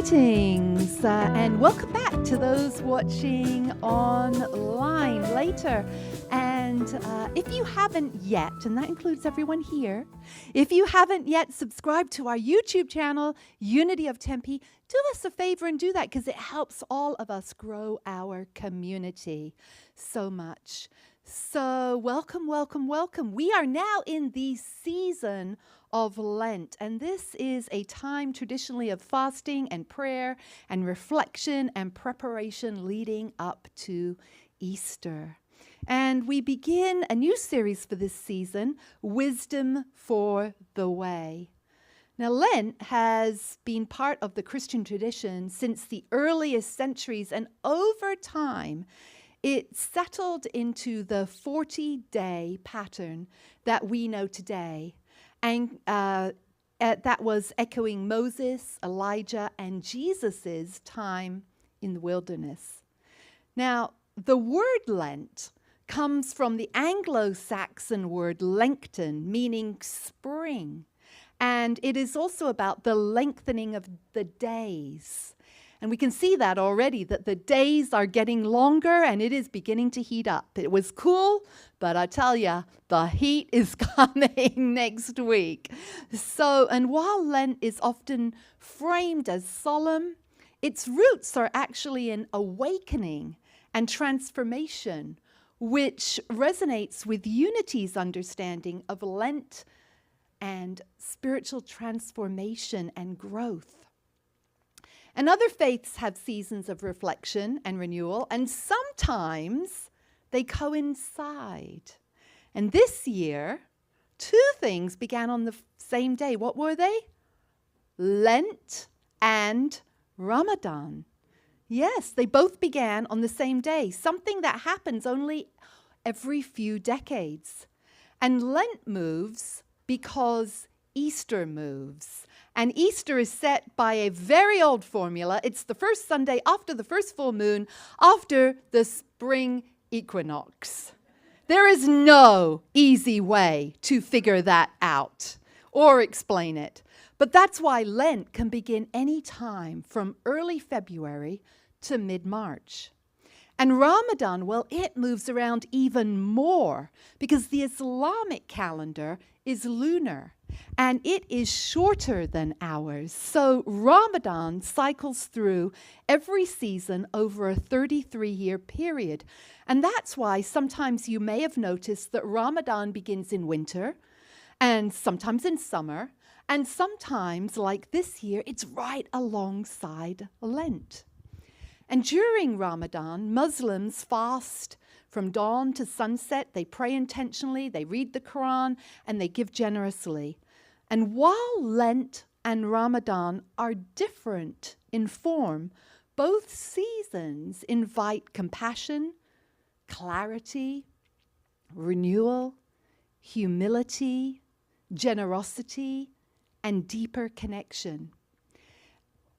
Greetings and welcome back to those watching online later. And if you haven't yet, and that includes everyone here, if you haven't yet subscribed to our YouTube channel, Unity of Tempe, do us a favor and do that because it helps all of us grow our community so much. So welcome, welcome, welcome. We are now in the season of Lent, and this is a time traditionally of fasting and prayer and reflection and preparation leading up to Easter. And we begin a new series for this season, Wisdom for the Way. Now, Lent has been part of the Christian tradition since the earliest centuries, and over time, it settled into the 40-day pattern that we know today. And that was echoing Moses, Elijah, and Jesus' time in the wilderness. Now, the word Lent comes from the Anglo-Saxon word Lenten, meaning spring. And it is also about the lengthening of the days. And we can see that already, that the days are getting longer and it is beginning to heat up. It was cool, but I tell you, the heat is coming next week. So, and while Lent is often framed as solemn, its roots are actually in awakening and transformation, which resonates with Unity's understanding of Lent and spiritual transformation and growth. And other faiths have seasons of reflection and renewal, and sometimes they coincide. And this year, two things began on the same day. What were they? Lent and Ramadan. Yes, they both began on the same day, something that happens only every few decades. And Lent moves because Easter moves. And Easter is set by a very old formula. It's the first Sunday after the first full moon, after the spring equinox. There is no easy way to figure that out or explain it. But that's why Lent can begin any time from early February to mid-March. And Ramadan, well, it moves around even more because the Islamic calendar is lunar and it is shorter than ours. So Ramadan cycles through every season over a 33-year period. And that's why sometimes you may have noticed that Ramadan begins in winter and sometimes in summer. And sometimes, like this year, it's right alongside Lent. And during Ramadan, Muslims fast from dawn to sunset. They pray intentionally, they read the Quran, and they give generously. And while Lent and Ramadan are different in form, both seasons invite compassion, clarity, renewal, humility, generosity, and deeper connection.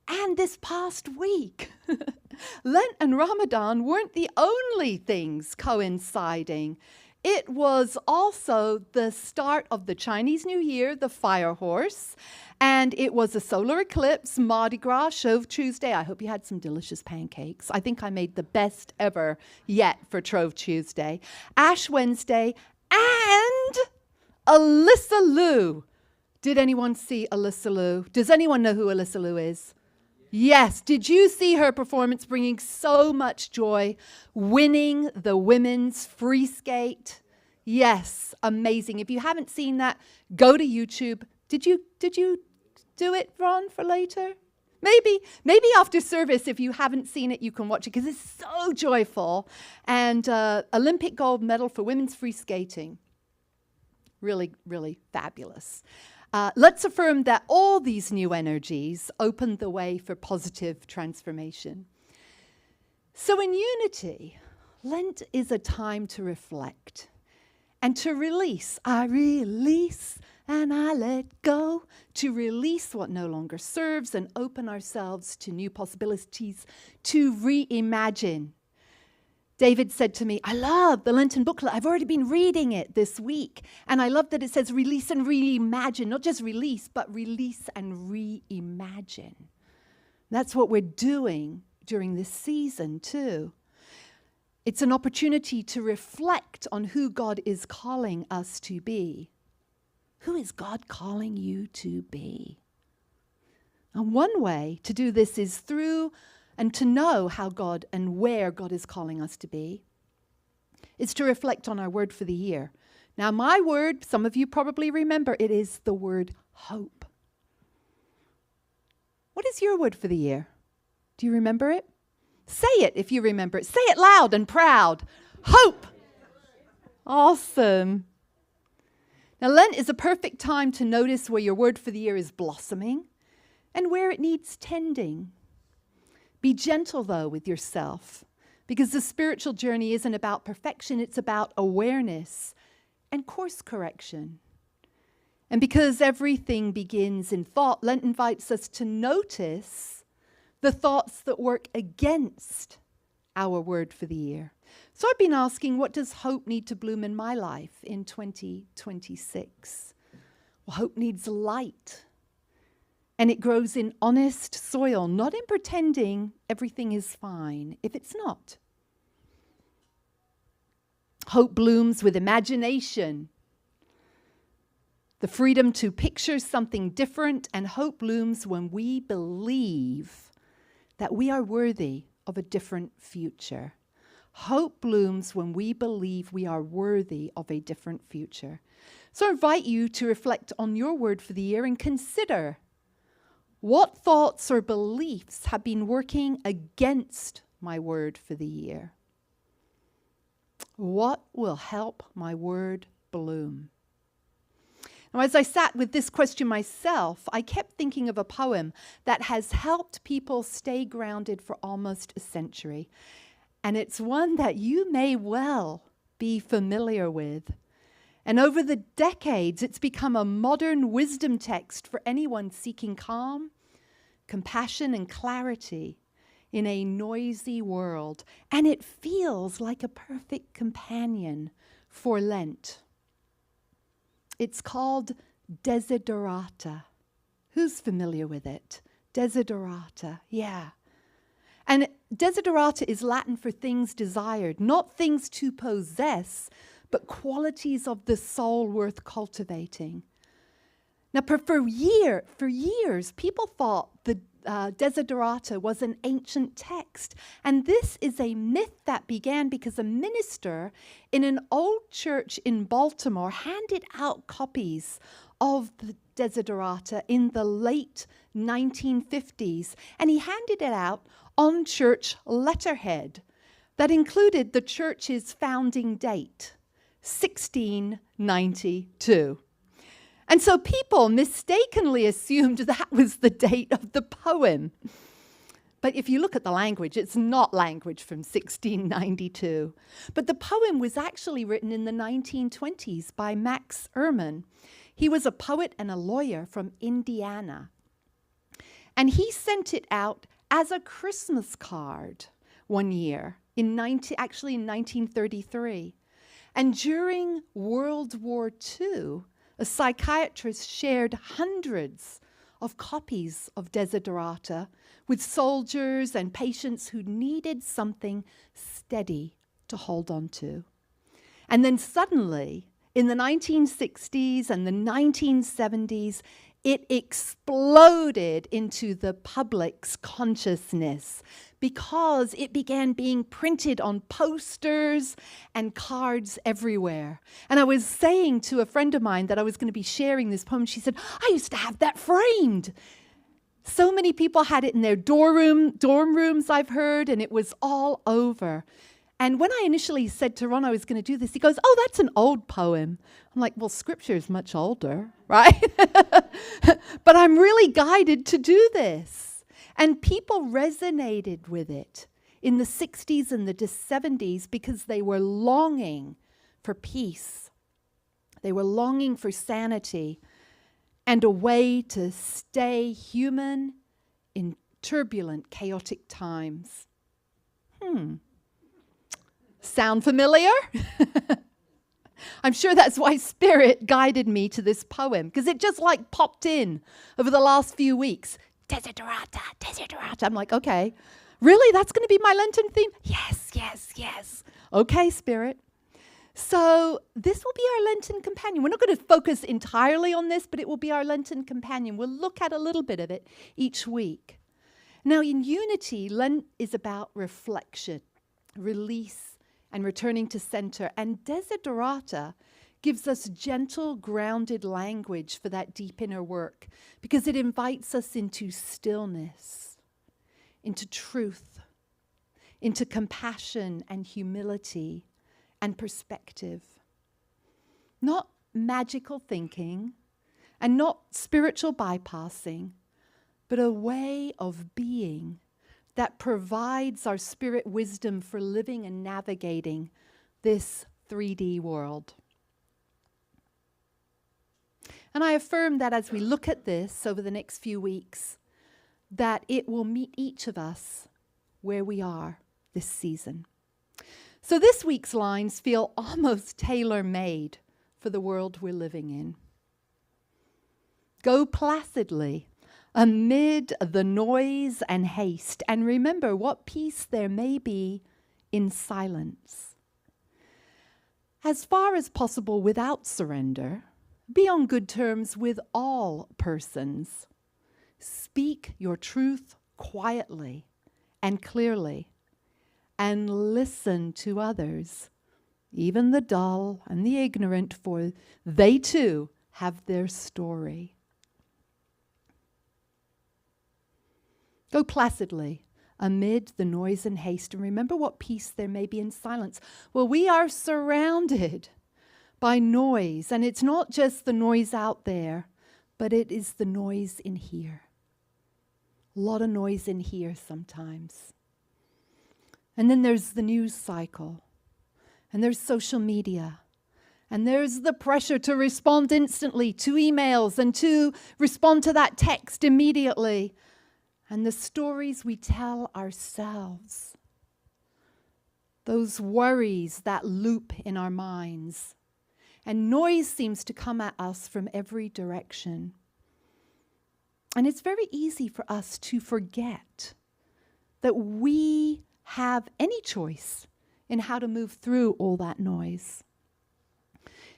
And this past week, Lent and Ramadan weren't the only things coinciding. It was also the start of the Chinese New Year, the Fire Horse, and it was a solar eclipse, Mardi Gras, Shrove Tuesday. I hope you had some delicious pancakes. I think I made the best ever yet for Shrove Tuesday. Ash Wednesday, and Alyssa Liu. Did anyone see Alyssa Liu? Does anyone know who Alyssa Liu is? Yes. Did you see her performance bringing so much joy, winning the women's free skate? Yes, amazing. If you haven't seen that, go to YouTube. Did you do it, Ron, for later? Maybe after service, if you haven't seen it, you can watch it because it's so joyful. And Olympic gold medal for women's free skating. Really, really fabulous. Let's affirm that all these new energies open the way for positive transformation. So in Unity, Lent is a time to reflect and to release. I release and I let go, to release what no longer serves and open ourselves to new possibilities, to reimagine. David said to me, I love the Lenten booklet. I've already been reading it this week. And I love that it says release and reimagine. Not just release, but release and reimagine. That's what we're doing during this season too. It's an opportunity to reflect on who God is calling us to be. Who is God calling you to be? And one way to do this is through and to know how God and where God is calling us to be. It's to reflect on our word for the year. Now, my word, some of you probably remember, it is the word hope. What is your word for the year? Do you remember it? Say it if you remember it. Say it loud and proud. Hope. Awesome. Now, Lent is a perfect time to notice where your word for the year is blossoming and where it needs tending. Be gentle, though, with yourself, because the spiritual journey isn't about perfection. It's about awareness and course correction. And because everything begins in thought, Lent invites us to notice the thoughts that work against our word for the year. So I've been asking, what does hope need to bloom in my life in 2026? Well, hope needs light. And it grows in honest soil, not in pretending everything is fine if it's not. Hope blooms with imagination, the freedom to picture something different, and hope blooms when we believe that we are worthy of a different future. Hope blooms when we believe we are worthy of a different future. So I invite you to reflect on your word for the year and consider what thoughts or beliefs have been working against my word for the year. What will help my word bloom? Now, as I sat with this question myself, I kept thinking of a poem that has helped people stay grounded for almost a century. And it's one that you may well be familiar with. And over the decades, it's become a modern wisdom text for anyone seeking calm, compassion, and clarity in a noisy world. And it feels like a perfect companion for Lent. It's called Desiderata. Who's familiar with it? Desiderata, yeah. And desiderata is Latin for things desired, not things to possess, but qualities of the soul worth cultivating. Now, for years, people thought the Desiderata was an ancient text. And this is a myth that began because a minister in an old church in Baltimore handed out copies of the Desiderata in the late 1950s. And he handed it out on church letterhead that included the church's founding date, 1692. And so people mistakenly assumed that was the date of the poem. But if you look at the language, it's not language from 1692. But the poem was actually written in the 1920s by Max Ehrman. He was a poet and a lawyer from Indiana. And he sent it out as a Christmas card one year, in 1933. And during World War II, a psychiatrist shared hundreds of copies of Desiderata with soldiers and patients who needed something steady to hold on to. And then suddenly, in the 1960s and the 1970s, it exploded into the public's consciousness because it began being printed on posters and cards everywhere. And I was saying to a friend of mine that I was going to be sharing this poem. She said, I used to have that framed. So many people had it in their dorm rooms, I've heard, and it was all over. And when I initially said to Ron I was going to do this, he goes, oh, that's an old poem. I'm like, well, scripture is much older, right? But I'm really guided to do this. And people resonated with it in the 60s and the 70s because they were longing for peace. They were longing for sanity and a way to stay human in turbulent, chaotic times. Sound familiar? I'm sure that's why Spirit guided me to this poem, because it just like popped in over the last few weeks. Desiderata, desiderata. I'm like, okay, really? That's going to be my Lenten theme? Yes, yes, yes. Okay, Spirit. So this will be our Lenten companion. We're not going to focus entirely on this, but it will be our Lenten companion. We'll look at a little bit of it each week. Now, in Unity, Lent is about reflection, release, and returning to center. And Desiderata gives us gentle, grounded language for that deep inner work because it invites us into stillness, into truth, into compassion and humility and perspective. Not magical thinking and not spiritual bypassing, but a way of being that provides our spirit wisdom for living and navigating this 3D world. And I affirm that as we look at this over the next few weeks, that it will meet each of us where we are this season. So this week's lines feel almost tailor-made for the world we're living in. Go placidly amid the noise and haste, and remember what peace there may be in silence. As far as possible without surrender, be on good terms with all persons. Speak your truth quietly and clearly, and listen to others, even the dull and the ignorant, for they too have their story. Go placidly amid the noise and haste, and remember what peace there may be in silence. Well, we are surrounded by noise, and it's not just the noise out there, but it is the noise in here. A lot of noise in here sometimes. And then there's the news cycle, and there's social media, and there's the pressure to respond instantly to emails and to respond to that text immediately. And the stories we tell ourselves, those worries that loop in our minds. And noise seems to come at us from every direction. And it's very easy for us to forget that we have any choice in how to move through all that noise.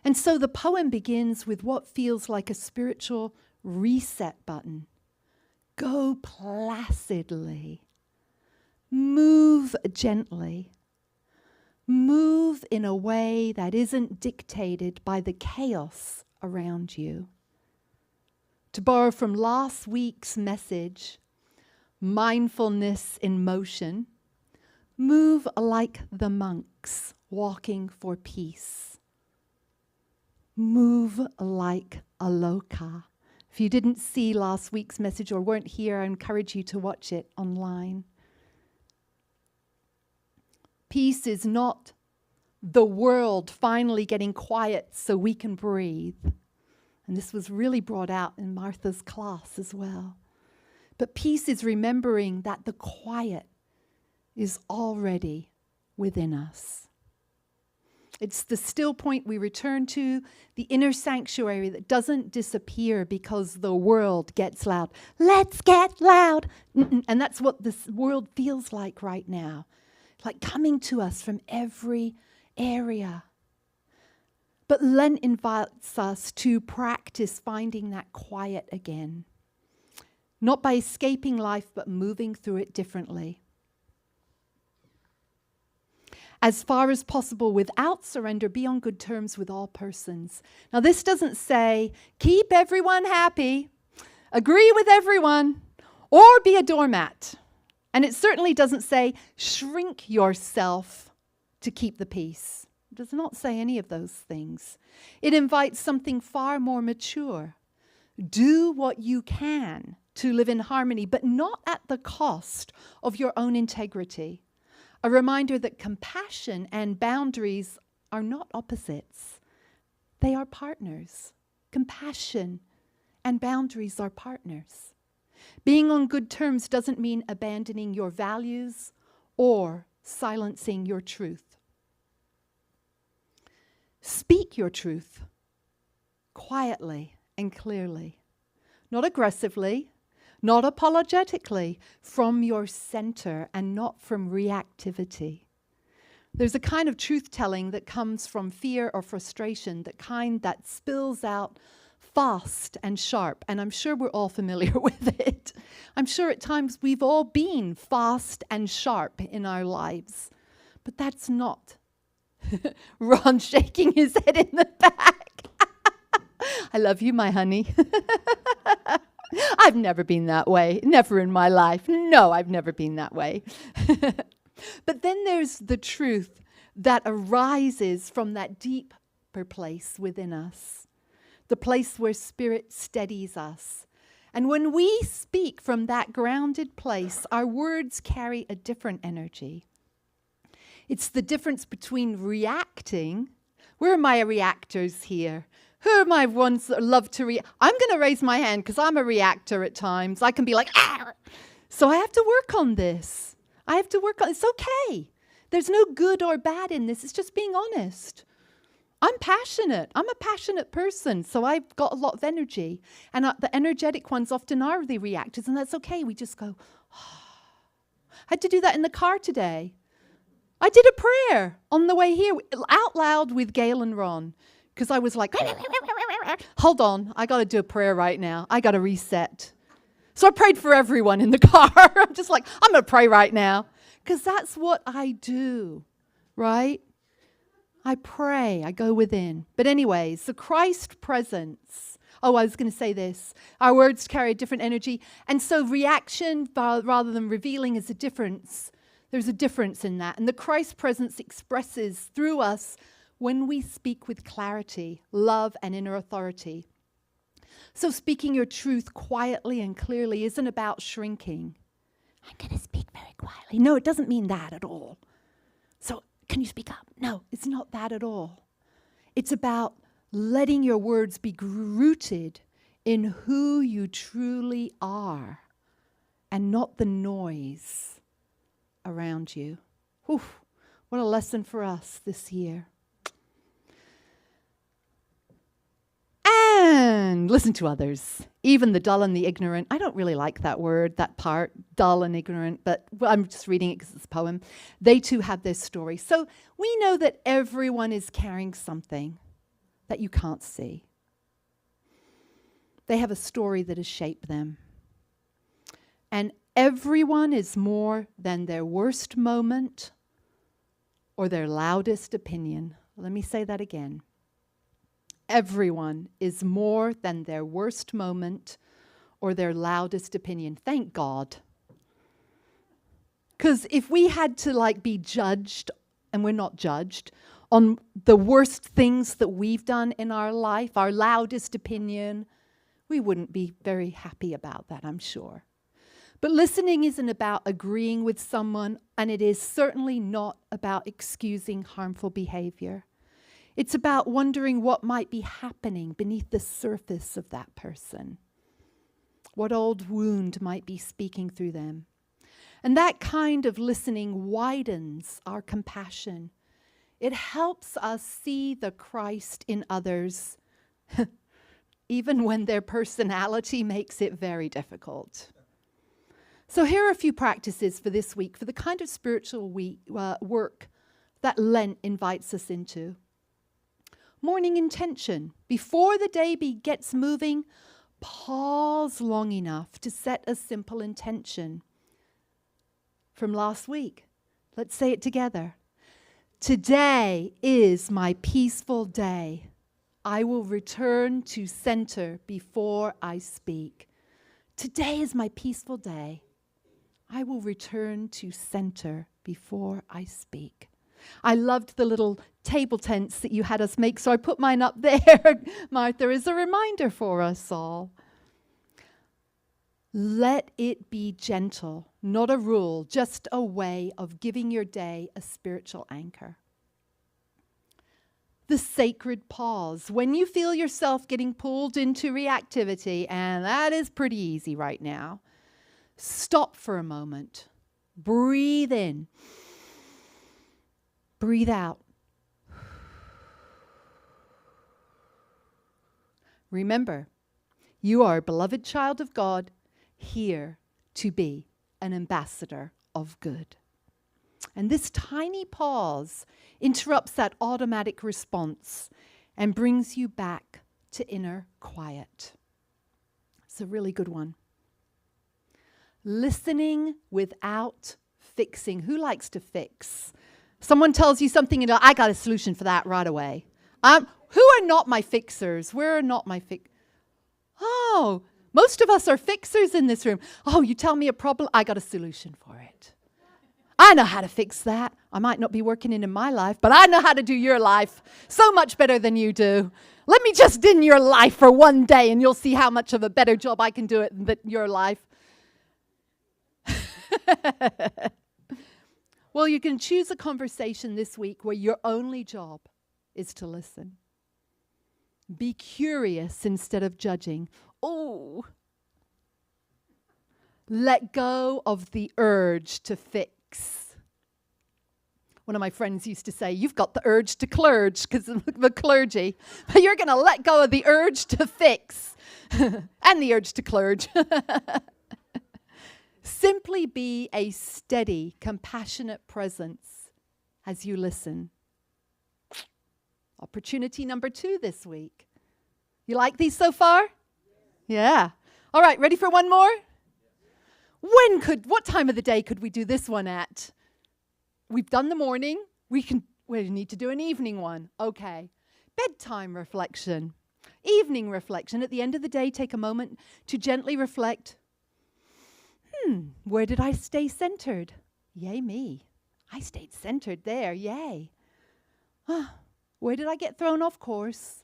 And so the poem begins with what feels like a spiritual reset button. Go placidly. Move gently. Move in a way that isn't dictated by the chaos around you. To borrow from last week's message, mindfulness in motion, move like the monks walking for peace. Move like a loka. If you didn't see last week's message or weren't here, I encourage you to watch it online. Peace is not the world finally getting quiet so we can breathe. And this was really brought out in Martha's class as well. But peace is remembering that the quiet is already within us. It's the still point we return to, the inner sanctuary that doesn't disappear because the world gets loud. Let's get loud. And that's what this world feels like right now. Like coming to us from every area. But Lent invites us to practice finding that quiet again. Not by escaping life, but moving through it differently. As far as possible, without surrender, be on good terms with all persons. Now, this doesn't say, keep everyone happy, agree with everyone, or be a doormat. And it certainly doesn't say, shrink yourself to keep the peace. It does not say any of those things. It invites something far more mature. Do what you can to live in harmony, but not at the cost of your own integrity. A reminder that compassion and boundaries are not opposites. They are partners. Compassion and boundaries are partners. Being on good terms doesn't mean abandoning your values or silencing your truth. Speak your truth quietly and clearly, not aggressively, not apologetically, from your center and not from reactivity. There's a kind of truth-telling that comes from fear or frustration, that spills out fast and sharp, and I'm sure we're all familiar with it. I'm sure at times we've all been fast and sharp in our lives, but that's not. Ron shaking his head in the back. I love you, my honey. I've never been that way. Never in my life. No, I've never been that way. But then there's the truth that arises from that deeper place within us, the place where Spirit steadies us. And when we speak from that grounded place, our words carry a different energy. It's the difference between reacting. Where are my reactors here? Who are my ones that love to react? I'm going to raise my hand because I'm a reactor at times. I can be like, ah! So I have to work on this. It's okay. There's no good or bad in this. It's just being honest. I'm passionate. I'm a passionate person, so I've got a lot of energy. And the energetic ones often are the reactors, and that's okay. We just go, oh. I had to do that in the car today. I did a prayer on the way here, out loud with Gail and Ron, because I was like, hold on, I got to do a prayer right now. I got to reset. So I prayed for everyone in the car. I'm just like, I'm going to pray right now. Because that's what I do, right? I pray. I go within. But anyways, the Christ presence. Oh, I was going to say this. Our words carry a different energy. And so reaction rather than revealing is a difference. There's a difference in that. And the Christ presence expresses through us when we speak with clarity, love, and inner authority. So speaking your truth quietly and clearly isn't about shrinking. I'm going to speak very quietly. No, it doesn't mean that at all. So can you speak up? No, it's not that at all. It's about letting your words be rooted in who you truly are and not the noise around you. Whew, what a lesson for us this year. And listen to others, even the dull and the ignorant. I don't really like that word, that part, dull and ignorant, but I'm just reading it because it's a poem. They too have their story. So we know that everyone is carrying something that you can't see. They have a story that has shaped them. And everyone is more than their worst moment or their loudest opinion. Let me say that again. Everyone is more than their worst moment or their loudest opinion. Thank God. Because if we had to be judged, and we're not judged, on the worst things that we've done in our life, our loudest opinion, we wouldn't be very happy about that, I'm sure. But listening isn't about agreeing with someone, and it is certainly not about excusing harmful behavior. It's about wondering what might be happening beneath the surface of that person. What old wound might be speaking through them. And that kind of listening widens our compassion. It helps us see the Christ in others, even when their personality makes it very difficult. So here are a few practices for this week, for the kind of spiritual work that Lent invites us into. Morning intention. Before the day gets moving, pause long enough to set a simple intention. From last week, let's say it together. Today is my peaceful day. I will return to center before I speak. Today is my peaceful day. I will return to center before I speak. I loved the little table tents that you had us make, so I put mine up there, Martha, as a reminder for us all. Let it be gentle, not a rule, just a way of giving your day a spiritual anchor. The sacred pause. When you feel yourself getting pulled into reactivity, and that is pretty easy right now, stop for a moment. Breathe in. Breathe out. Remember, you are a beloved child of God. here to be an ambassador of good. And this tiny pause interrupts that automatic response and brings you back to inner quiet. It's a really good one. Listening without fixing. Who likes to fix? Someone tells you something and I got a solution for that right away. Who are not my fixers? Where are not my Oh, most of us are fixers in this room. Oh, you tell me a problem, I got a solution for it. I know how to fix that. I might not be working in my life, but I know how to do your life so much better than you do. Let me just in your life for one day and you'll see how much of a better job I can do it than your life. Well, you can choose a conversation this week where your only job is to listen. Be curious instead of judging. Oh, let go of the urge to fix. One of my friends used to say, you've got the urge to clerge because of the clergy, but you're going to let go of the urge to fix and the urge to clerge. Simply be a steady, compassionate presence as you listen. Opportunity number 2 this week. You like these so far? Yeah. All right, ready for one more? What time of the day could we do this one at? We've done the morning. We need to do an evening one. Okay. Bedtime reflection. Evening reflection. At the end of the day, take a moment to gently reflect. Where did I stay centered? Yay me. I stayed centered there. Yay. Where did I get thrown off course?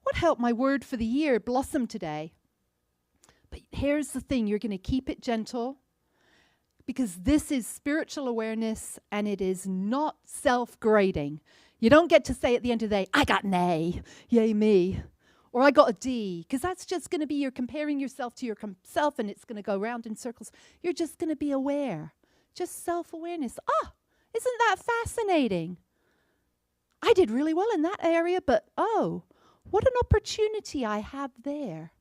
What helped my word for the year blossom today? But here's the thing, you're going to keep it gentle because this is spiritual awareness and it is not self-grading. You don't get to say at the end of the day, I got an A, yay me, or I got a D, because that's just going to be you're comparing yourself to yourself and it's going to go round in circles. You're just going to be aware, just self-awareness. Isn't that fascinating? I did really well in that area, but what an opportunity I have there.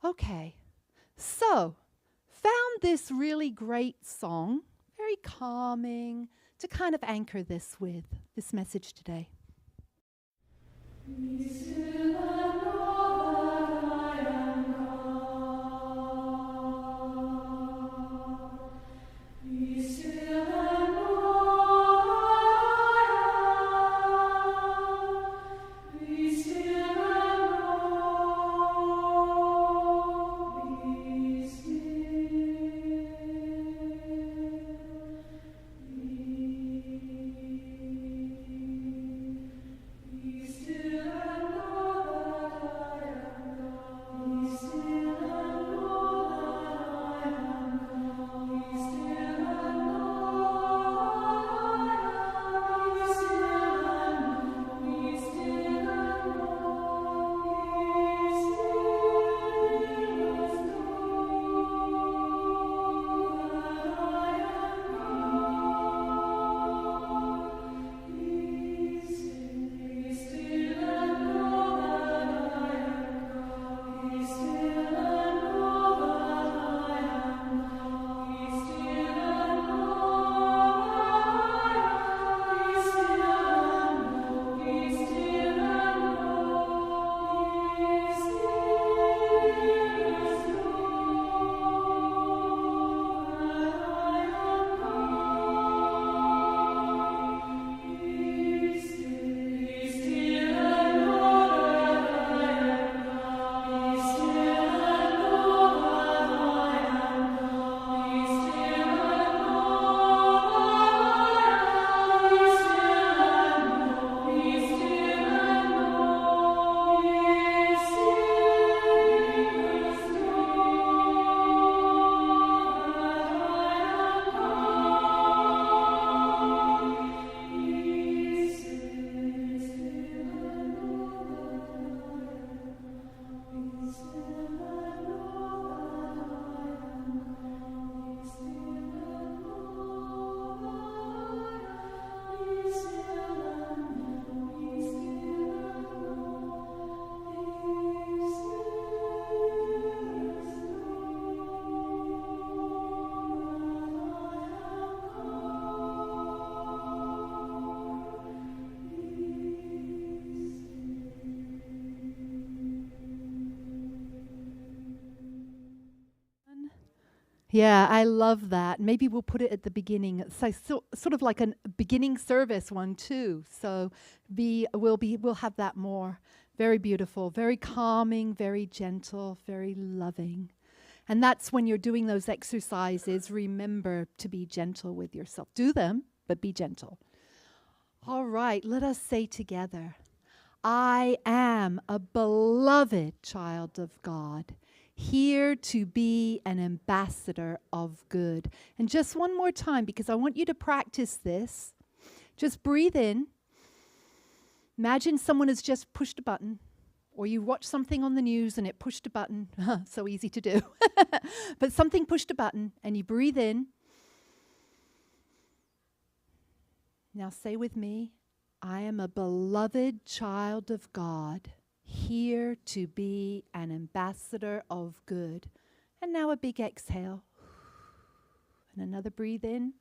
Okay, so found this really great song, very calming, to kind of anchor this with this message today. Yeah, I love that. Maybe we'll put it at the beginning. So sort of like a beginning service one too. So we'll have that more. Very beautiful, very calming, very gentle, very loving. And that's when you're doing those exercises, remember to be gentle with yourself. Do them, but be gentle. All right, let us say together, I am a beloved child of God, here to be an ambassador of good. And just one more time, because I want you to practice this. Just breathe in. Imagine someone has just pushed a button, or you watch something on the news and it pushed a button. So easy to do. But something pushed a button, and you breathe in. Now say with me, I am a beloved child of God, here to be an ambassador of good. And now a big exhale. And another breathe in.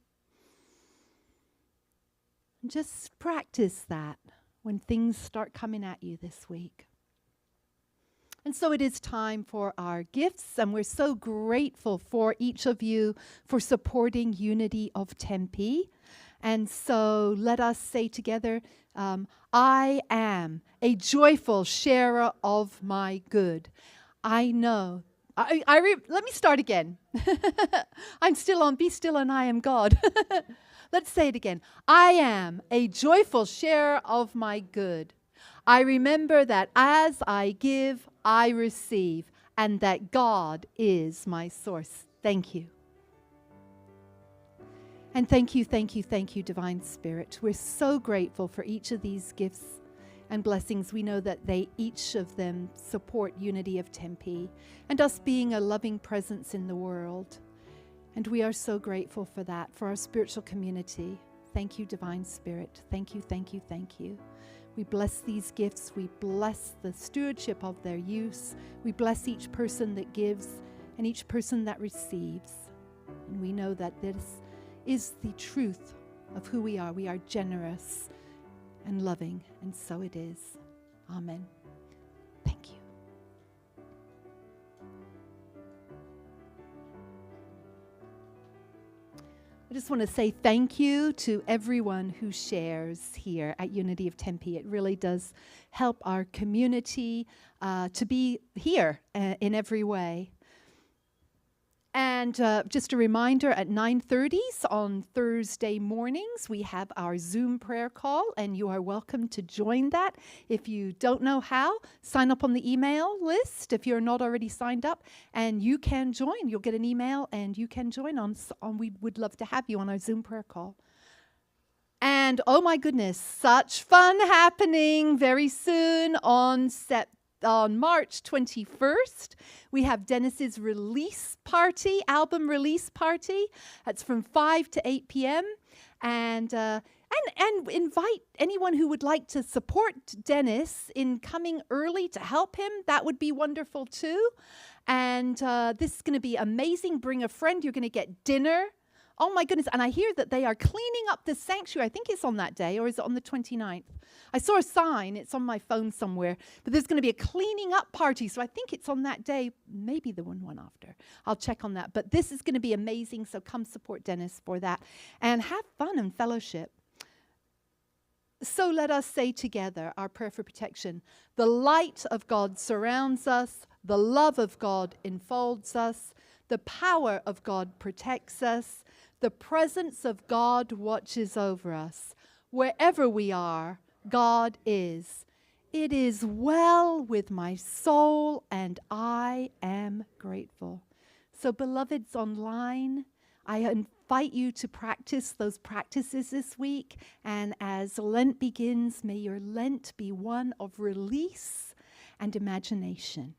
And just practice that when things start coming at you this week. And so it is time for our gifts, and we're so grateful for each of you for supporting Unity of Tempe. And so let us say together, I am a joyful sharer of my good. I know. Let me start again. I'm still on Be Still and I Am God. Let's say it again. I am a joyful sharer of my good. I remember that as I give, I receive, and that God is my source. Thank you. And thank you, Divine Spirit. We're so grateful for each of these gifts and blessings. We know that each of them support Unity of Tempe and us being a loving presence in the world. And we are so grateful for that, for our spiritual community. Thank you, Divine Spirit. Thank you. We bless these gifts. We bless the stewardship of their use. We bless each person that gives and each person that receives. And we know that this is the truth of who we are. We are generous and loving, and so it is. Amen. Thank you. I just want to say thank you to everyone who shares here at Unity of Tempe. It really does help our community to be here in every way. And just a reminder, at 9:30 on Thursday mornings, we have our Zoom prayer call, and you are welcome to join that. If you don't know how, sign up on the email list if you're not already signed up, and you can join. You'll get an email, and you can join on. We would love to have you on our Zoom prayer call. And oh my goodness, such fun happening very soon on March 21st, we have Dennis's release party, album release party. That's from 5 to 8 p.m. And invite anyone who would like to support Dennis in coming early to help him. That would be wonderful too. And this is going to be amazing. Bring a friend. You're going to get dinner. Oh my goodness. And I hear that they are cleaning up the sanctuary. I think it's on that day, or is it on the 29th? I saw a sign. It's on my phone somewhere. But there's going to be a cleaning up party. So I think it's on that day, maybe the one after. I'll check on that. But this is going to be amazing. So come support Dennis for that. And have fun and fellowship. So let us say together our prayer for protection. The light of God surrounds us. The love of God enfolds us. The power of God protects us. The presence of God watches over us. Wherever we are, God is. It is well with my soul, and I am grateful. So, beloveds online, I invite you to practice those practices this week. And as Lent begins, may your Lent be one of release and imagination.